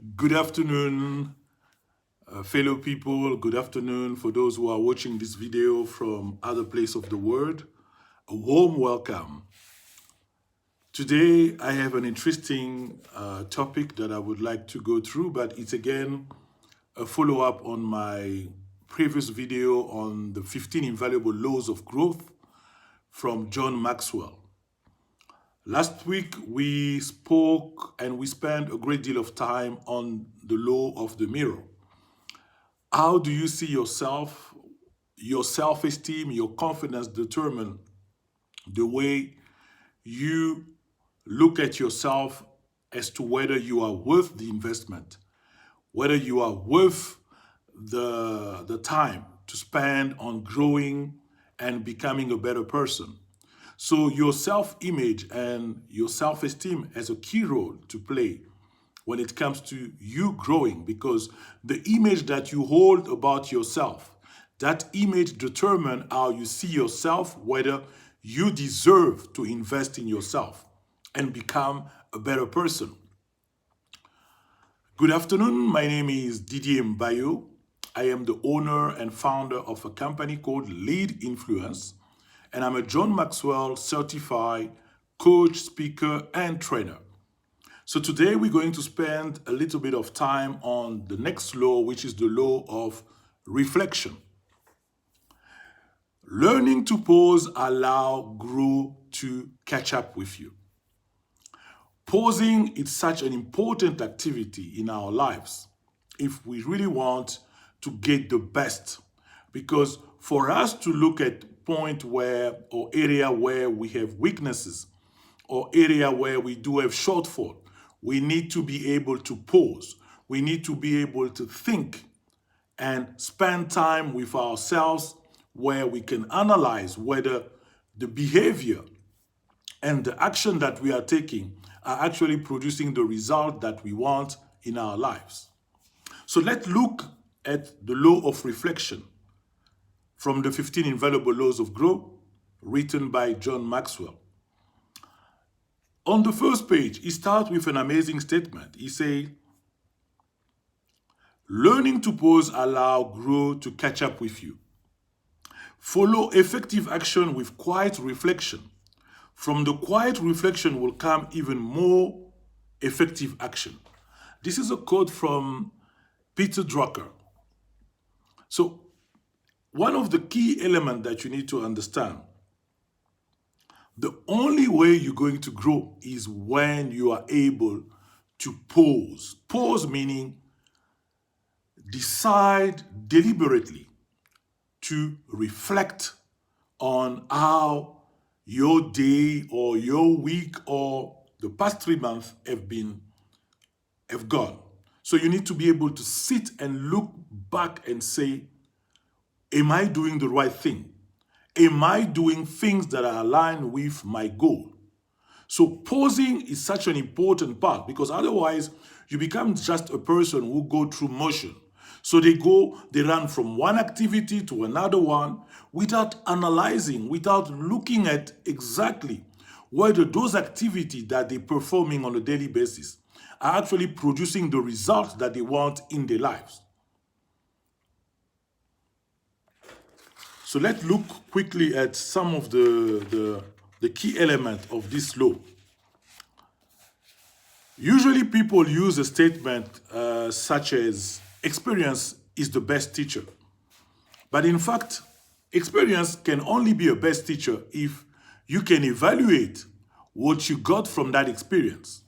Good afternoon, fellow people. Good afternoon for those who are watching this video from other places of the world. A warm welcome. Today, I have an interesting topic that I would like to go through, but it's again a follow-up on my previous video on the 15 invaluable laws of growth from John Maxwell. Last week, we spoke and we spent a great deal of time on the law of the mirror. How do you see yourself, your self-esteem, your confidence determine the way you look at yourself as to whether you are worth the investment, whether you are worth the time to spend on growing and becoming a better person. So your self-image and your self-esteem has a key role to play when it comes to you growing, because the image that you hold about yourself, that image determines how you see yourself, whether you deserve to invest in yourself and become a better person. Good afternoon, my name is Didier Mbayo. I am the owner and founder of a company called Lead Influence, and I'm a John Maxwell certified coach, speaker, and trainer. So today we're going to spend a little bit of time on the next law, which is the law of reflection. Learning to pause allows growth to catch up with you. Pausing is such an important activity in our lives if we really want to get the best, because for us to look at point where or area where we have weaknesses or area where we do have shortfall, we need to be able to pause. We need to be able to think and spend time with ourselves where we can analyze whether the behavior and the action that we are taking are actually producing the result that we want in our lives. So let's look at the law of reflection from the 15 Invaluable Laws of Growth, written by John Maxwell. On the first page, he starts with an amazing statement. He says, learning to pause allows growth to catch up with you. Follow effective action with quiet reflection. From the quiet reflection will come even more effective action. This is a quote from Peter Drucker. So, one of the key elements that you need to understand, the only way you're going to grow is when you are able to pause. Pause meaning decide deliberately to reflect on how your day or your week or the past 3 months have gone. So you need to be able to sit and look back and say, am I doing the right thing? Am I doing things that are aligned with my goal? So pausing is such an important part, because otherwise you become just a person who go through motion. So they run from one activity to another one without analyzing, without looking at exactly whether those activities that they're performing on a daily basis are actually producing the results that they want in their lives. So let's look quickly at some of the key elements of this law. Usually people use a statement such as, experience is the best teacher. But in fact, experience can only be a best teacher if you can evaluate what you got from that experience.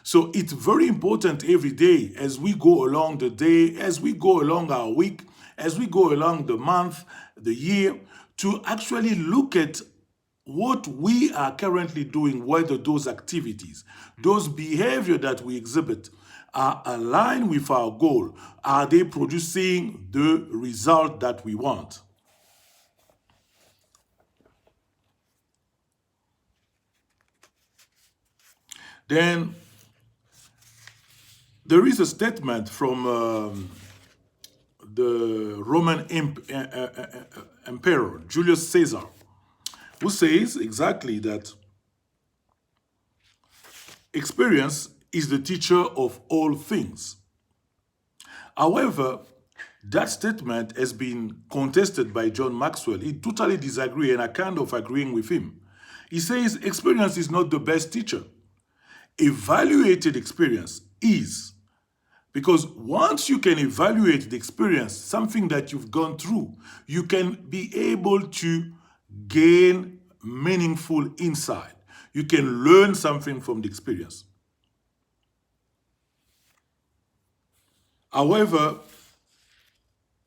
So it's very important every day as we go along the day, as we go along our week, as we go along the month, the year, to actually look at what we are currently doing, whether those activities, those behavior that we exhibit are aligned with our goal. Are they producing the result that we want? Then there is a statement from the Roman Emperor, Julius Caesar, who says exactly that experience is the teacher of all things. However, that statement has been contested by John Maxwell. He totally disagrees, and I kind of agreeing with him. He says experience is not the best teacher. Evaluated experience is. Because once you can evaluate the experience, something that you've gone through, you can be able to gain meaningful insight. You can learn something from the experience. However,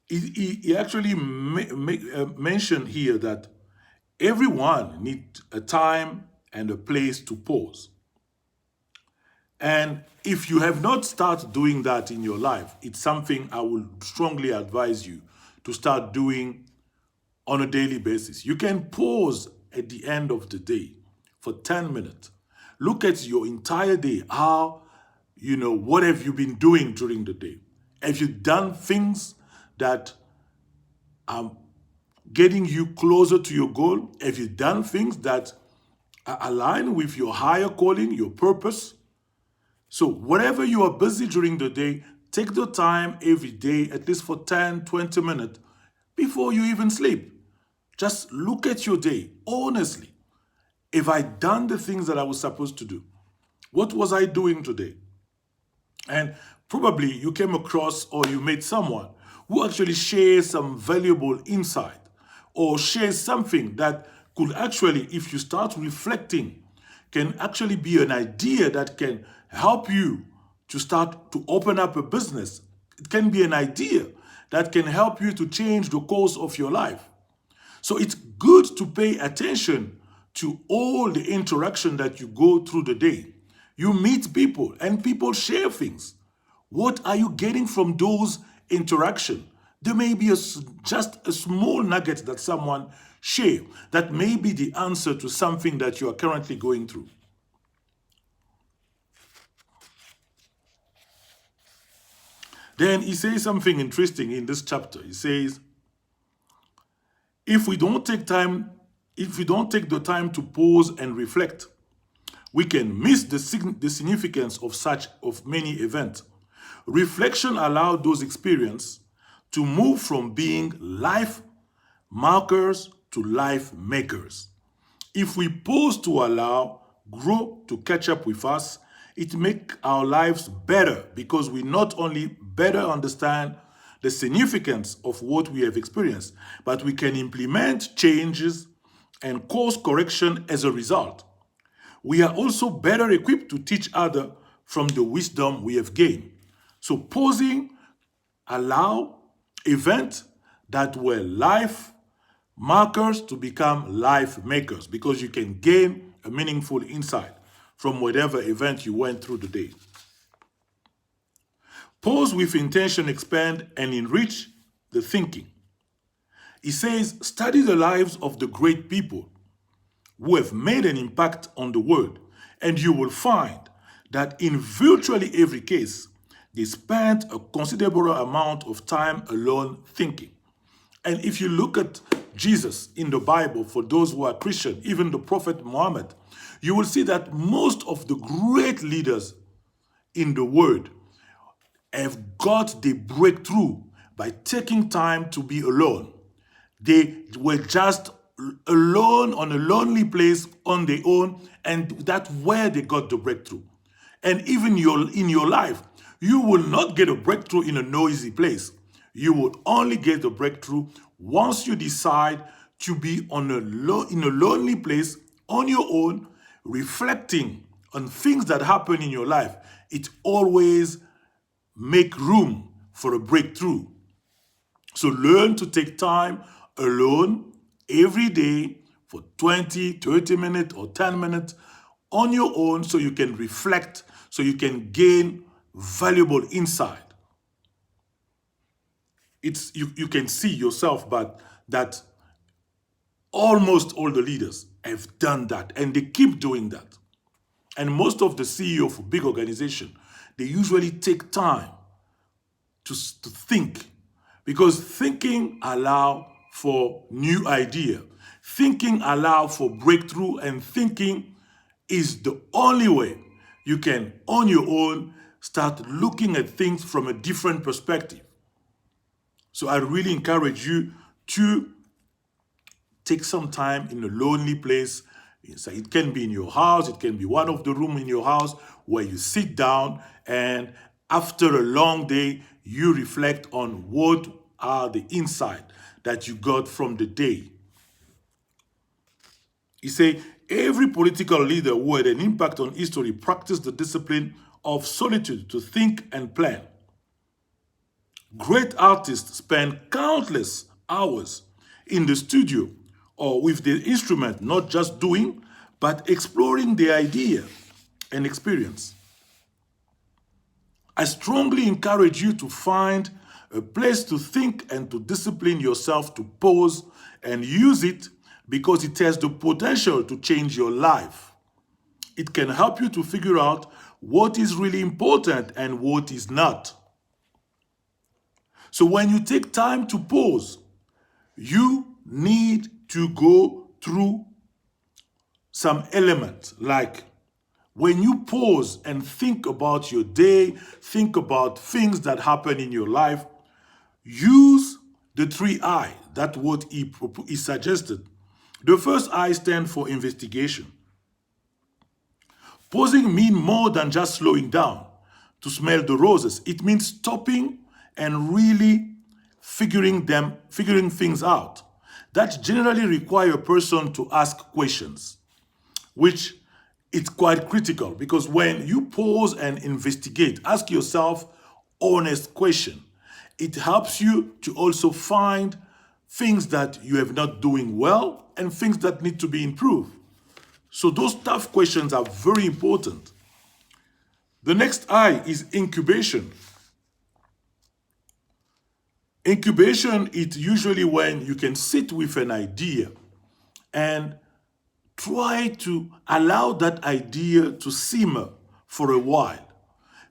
he actually mentioned here that everyone needs a time and a place to pause. And if you have not started doing that in your life, it's something I would strongly advise you to start doing on a daily basis. You can pause at the end of the day for 10 minutes. Look at your entire day. What have you been doing during the day? Have you done things that are getting you closer to your goal? Have you done things that are aligned with your higher calling, your purpose? So whatever you are busy during the day, take the time every day, at least for 10, 20 minutes, before you even sleep. Just look at your day, honestly. Have I done the things that I was supposed to do? What was I doing today? And probably you came across or you met someone who actually shares some valuable insight or shares something that could actually, if you start reflecting, can actually be an idea that can help you to start to open up a business. It can be an idea that can help you to change the course of your life. So it's good to pay attention to all the interaction that you go through the day. You meet people and people share things. What are you getting from those interactions? There may be just a small nugget that someone share that may be the answer to something that you are currently going through. Then he says something interesting in this chapter. He says, if we don't take the time to pause and reflect, we can miss the significance of many events. Reflection allows those experiences to move from being life markers to life makers. If we pause to allow growth to catch up with us, it makes our lives better because we not only better understand the significance of what we have experienced, but we can implement changes and course correction as a result. We are also better equipped to teach others from the wisdom we have gained. So pausing allow events that were life markers to become life makers because you can gain a meaningful insight from whatever event you went through the day. Pause with intention, expand and enrich the thinking. He says, study the lives of the great people who have made an impact on the world, and you will find that in virtually every case, they spent a considerable amount of time alone thinking. And if you look at Jesus in the Bible, for those who are Christian, even the Prophet Muhammad, you will see that most of the great leaders in the world have got the breakthrough by taking time to be alone. They were just alone on a lonely place on their own, and that's where they got the breakthrough. And even in your life, you will not get a breakthrough in a noisy place. You will only get the breakthrough once you decide to be in a lonely place on your own, reflecting on things that happen in your life. It always make room for a breakthrough. So learn to take time alone every day for 20, 30 minutes or 10 minutes on your own so you can reflect, so you can gain valuable insight. You can see yourself, but that almost all the leaders have done that and they keep doing that. And most of the CEO of big organizations, they usually take time to think, because thinking allows for new idea. Thinking allows for breakthrough, and thinking is the only way you can, on your own, start looking at things from a different perspective. So I really encourage you to take some time in a lonely place. It can be in your house, it can be one of the rooms in your house where you sit down, and after a long day, you reflect on what are the insight that you got from the day. He said, every political leader who had an impact on history practiced the discipline of solitude to think and plan. Great artists spend countless hours in the studio or with the instrument, not just doing, but exploring the idea and experience. I strongly encourage you to find a place to think and to discipline yourself to pause and use it, because it has the potential to change your life. It can help you to figure out what is really important and what is not. So when you take time to pause, you need to go through some elements. Like when you pause and think about your day, think about things that happen in your life, use the 3I. That's what he suggested. The first I stand for investigation. Pausing means more than just slowing down to smell the roses. It means stopping and really figuring things out. That generally requires a person to ask questions, which is quite critical, because when you pause and investigate, ask yourself honest questions. It helps you to also find things that you have not doing well and things that need to be improved. So those tough questions are very important. The next I is incubation. Incubation is usually when you can sit with an idea and try to allow that idea to simmer for a while.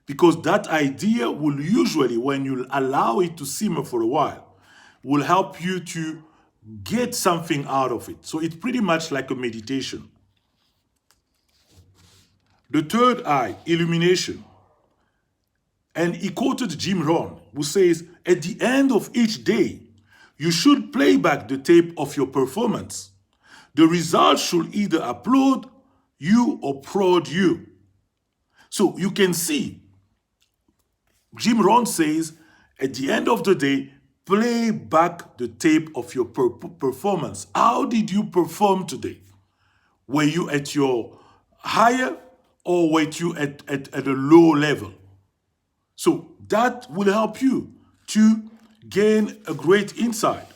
Because that idea will usually, when you allow it to simmer for a while, will help you to get something out of it. So it's pretty much like a meditation. The third I, illumination. And he quoted Jim Rohn, who says, at the end of each day, you should play back the tape of your performance. The results should either applaud you or prod you. So you can see, Jim Rohn says, at the end of the day, play back the tape of your performance. How did you perform today? Were you at your higher or were you at a low level? So that will help you to gain a great insight.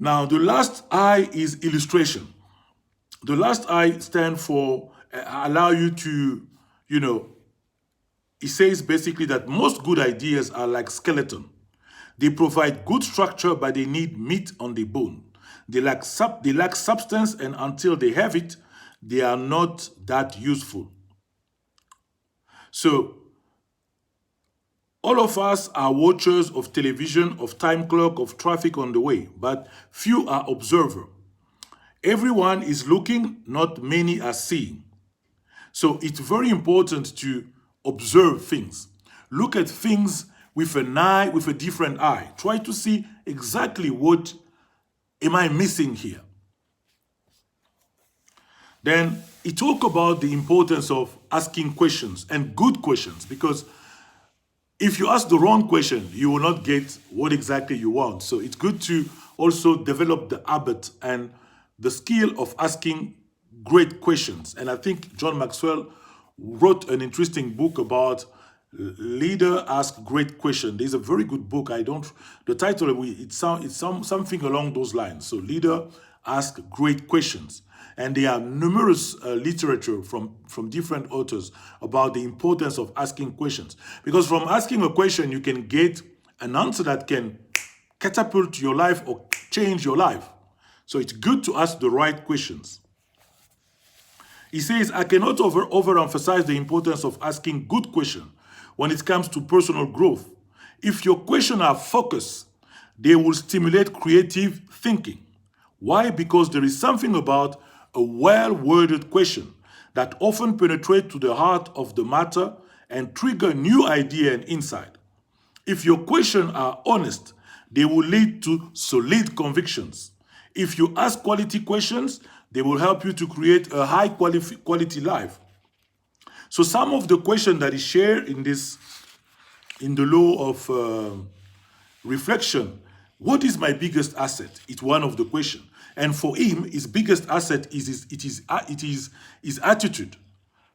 Now, the last I is illustration. The last I stand for allow you to, it says basically that most good ideas are like skeleton. They provide good structure, but they need meat on the bone. They lack substance, and until they have it, they are not that useful. So, all of us are watchers of television, of time clock, of traffic on the way, but few are observers. Everyone is looking, not many are seeing. So it's very important to observe things. Look at things with an eye, with a different eye. Try to see exactly what am I missing here. Then he talked about the importance of asking questions, and good questions, because if you ask the wrong question, you will not get what exactly you want. So it's good to also develop the habit and the skill of asking great questions. And I think John Maxwell wrote an interesting book about Leader Ask Great Questions. There's a very good book. The title, it's something along those lines. So Leader Ask Great Questions. And there are numerous literature from different authors about the importance of asking questions. Because from asking a question, you can get an answer that can catapult your life or change your life. So it's good to ask the right questions. He says, I cannot overemphasize the importance of asking good questions when it comes to personal growth. If your questions are focused, They will stimulate creative thinking. Why? Because there is something about a well-worded question that often penetrates to the heart of the matter and trigger new idea and insight. If your questions are honest, they will lead to solid convictions. If you ask quality questions, they will help you to create a high quality life. So some of the questions that is shared in the law of reflection, what is my biggest asset? It's one of the questions. And for him, his biggest asset is his attitude.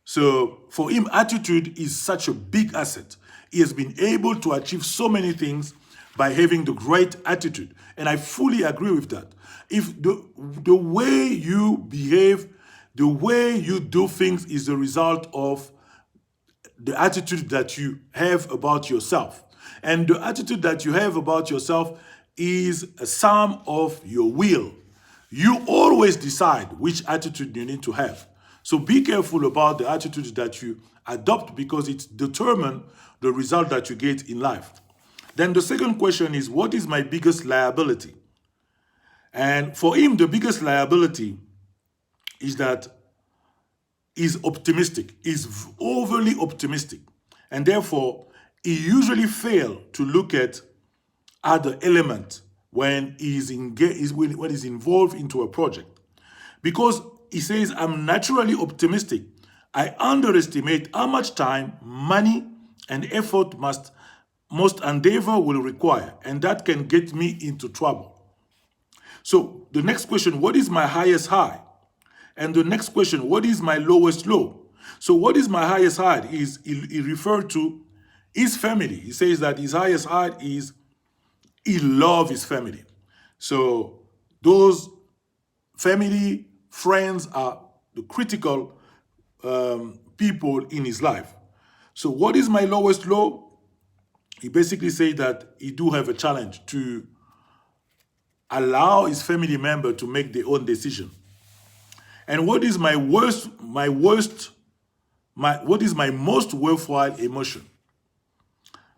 So for him, attitude is such a big asset. He has been able to achieve so many things by having the great attitude. And I fully agree with that. If the way you behave, the way you do things is the result of the attitude that you have about yourself. And the attitude that you have about yourself is a sum of your will. You always decide which attitude you need to have. So be careful about the attitude that you adopt because it determines the result that you get in life. Then the second question is, what is my biggest liability? And for him, the biggest liability is that he's optimistic, is overly optimistic. And therefore, he usually fails to look at other elements when he's involved into a project. Because he says, I'm naturally optimistic. I underestimate how much time, money, and effort most endeavor will require, and that can get me into trouble. So the next question, what is my highest high? And the next question, what is my lowest low? So what is my highest high is he referred to his family. He says that his highest high is he loves his family. So those family, friends are the critical people in his life. So what is my lowest low? He basically said that he do have a challenge to allow his family member to make their own decision. And what is my what is my most worthwhile emotion?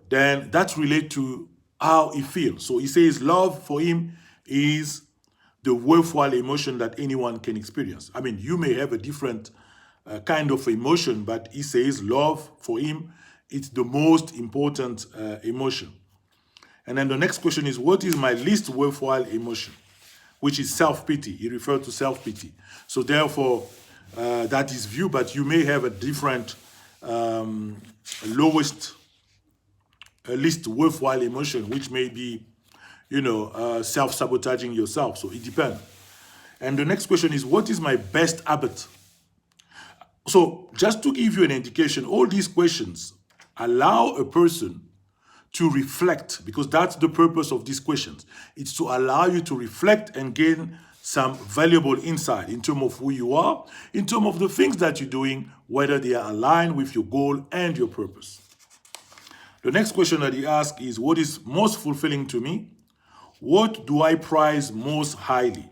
Then that relates to how he feels. So he says love for him is the worthwhile emotion that anyone can experience. I mean, you may have a different kind of emotion, but he says love for him, it's the most important emotion. And then the next question is, what is my least worthwhile emotion? Which is self-pity. He referred to self-pity. So therefore, that is view, but you may have a different least worthwhile emotion, which may be, self-sabotaging yourself. So it depends. And the next question is, what is my best habit? So just to give you an indication, all these questions allow a person to reflect, because that's the purpose of these questions. It's to allow you to reflect and gain some valuable insight in terms of who you are, in terms of the things that you're doing, whether they are aligned with your goal and your purpose. The next question that he asks is, what is most fulfilling to me? What do I prize most highly?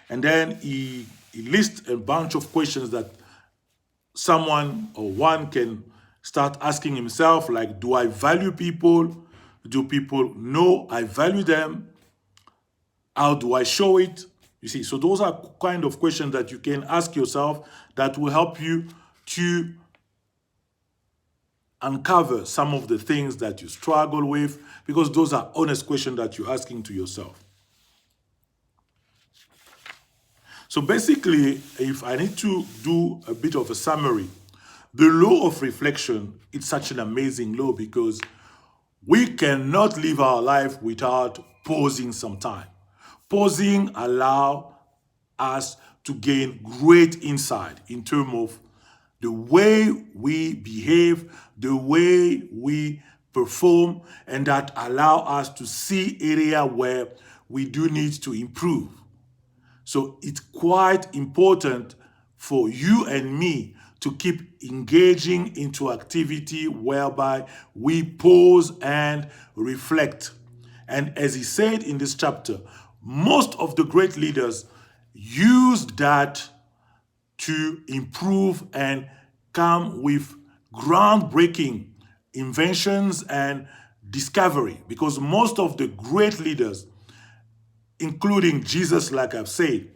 And then he lists a bunch of questions that someone or one can start asking himself, like, do I value people? Do people know I value them? How do I show it? You see, so those are kind of questions that you can ask yourself that will help you to uncover some of the things that you struggle with, because those are honest questions that you're asking to yourself. So basically, if I need to do a bit of a summary, the law of reflection is such an amazing law because we cannot live our life without pausing some time. Pausing allows us to gain great insight in terms of the way we behave, the way we perform, and that allow us to see area where we do need to improve. So it's quite important for you and me to keep engaging into activity whereby we pause and reflect. And as he said in this chapter, most of the great leaders use that to improve and come with groundbreaking inventions and discovery, because most of the great leaders, including Jesus, like I've said,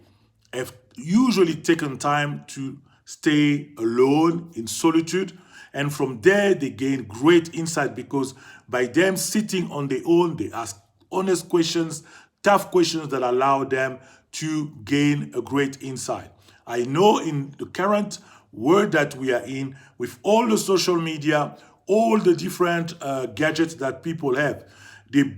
have usually taken time to stay alone in solitude. And from there, they gain great insight, because by them sitting on their own, they ask honest questions, tough questions that allow them to gain a great insight. I know in the current world that we are in, with all the social media, all the different gadgets that people have, the